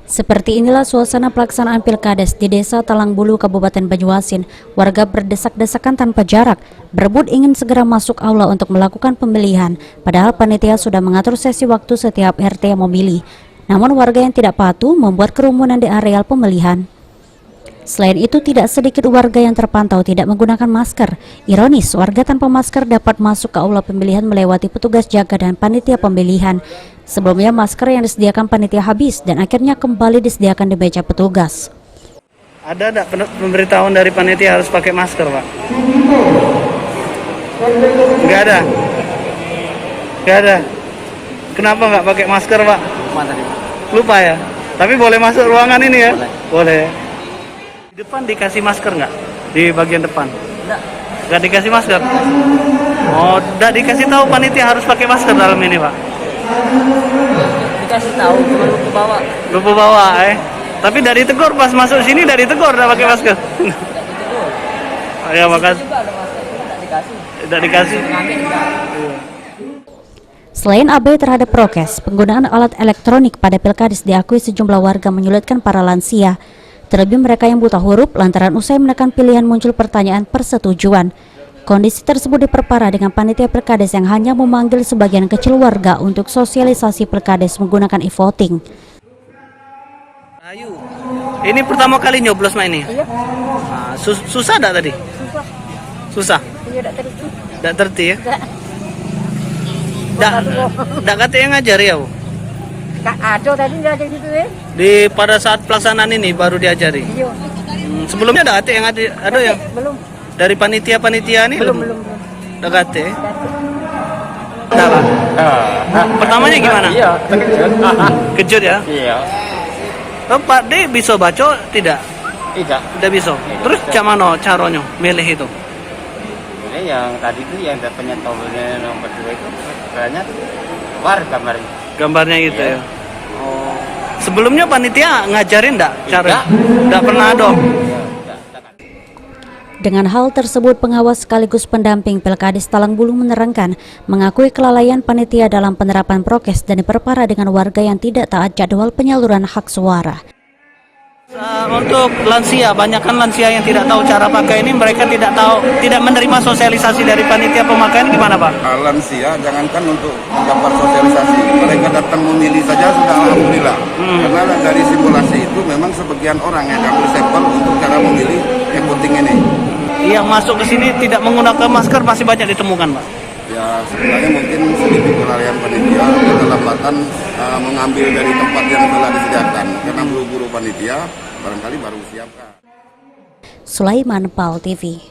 Seperti inilah suasana pelaksanaan Pilkades di Desa Talangbulu, Kabupaten Banyuasin. Warga berdesak-desakan tanpa jarak, berebut ingin segera masuk aula untuk melakukan pemilihan. Padahal panitia sudah mengatur sesi waktu setiap RT yang memilih. Namun warga yang tidak patuh membuat kerumunan di areal pemilihan. Selain itu, tidak sedikit warga yang terpantau tidak menggunakan masker. Ironis, warga tanpa masker dapat masuk ke aula pemilihan melewati petugas jaga dan panitia pemilihan. Sebelumnya masker yang disediakan panitia habis dan akhirnya kembali disediakan di meja petugas. Ada enggak pemberitahuan dari panitia harus pakai masker, Pak? Enggak ada. Enggak ada. Kenapa nggak pakai masker, Pak? Lupa tadi. Lupa ya? Tapi boleh masuk ruangan ini ya? Boleh. Boleh. Di depan dikasih masker nggak? Di bagian depan? Enggak. Nggak dikasih masker? Oh, nggak dikasih tahu panitia harus pakai masker dalam ini, Pak? Dikasih tahu, cuma lupa bawa. Lupa bawa, Tapi dari tegur pas masuk sini dari tegur nggak pakai masker. Ya, makasih. Juga ada masker, cuma nggak dikasih. Nggak dikasih. Ngambil enggak. Selain abai terhadap prokes, penggunaan alat elektronik pada Pilkades diakui sejumlah warga menyulitkan para lansia. Terlebih mereka yang buta huruf lantaran usai menekan pilihan muncul pertanyaan persetujuan. Kondisi tersebut diperparah dengan panitia Pilkades yang hanya memanggil sebagian kecil warga untuk sosialisasi Pilkades menggunakan e-voting. Ayu, ini pertama kali nyoblos Mak ini? Iya. Nah, susah enggak tadi? Susah. Susah? Iya, tak terti. Enggak terti ya? Enggak. Enggak kata yang ngajar ya, Bu? Kak Ado tadi enggak ada gitu ya? Pada saat pelaksanaan ini baru diajari. Iya. Sebelumnya ada kata yang ada yang Belum. dari panitia ini? Belum. Ada kata. Ada, Pak? Pertamanya gimana? Iya, terkejut. Kejut ya? Iya. Oh, Pak D bisa baca tidak? Tidak. Tidak bisa. Terus gimana caranya milih itu? Ini yang tadi itu yang penyetolnya nomor 2 itu banyak war gambarnya. Gambarnya gitu Iya. ya. Oh. Sebelumnya panitia ngajarin enggak cara? Enggak pernah dong. Dengan hal tersebut, pengawas sekaligus pendamping Pilkades Talangbulu menerangkan mengakui kelalaian panitia dalam penerapan prokes dan diperparah dengan warga yang tidak taat jadwal penyaluran hak suara. Untuk lansia, banyakkan lansia yang tidak tahu cara pakai ini, mereka tidak menerima sosialisasi dari panitia pemakaian, gimana Pak? Lansia jangankan untuk mendapat sosialisasi, mereka datang memilih saja sudah alhamdulillah. Karena dari simulasi itu memang sebagian orang yang ambil sampel untuk cara memilih e-voting ini. Yang masuk ke sini tidak menggunakan masker masih banyak ditemukan, Pak. Ya sebenarnya mungkin sedikit kelalaian panitia keterlambatan mengambil dari tempat yang telah disediakan karena buru-buru panitia barangkali baru siapkan. Sulaiman, PAL TV.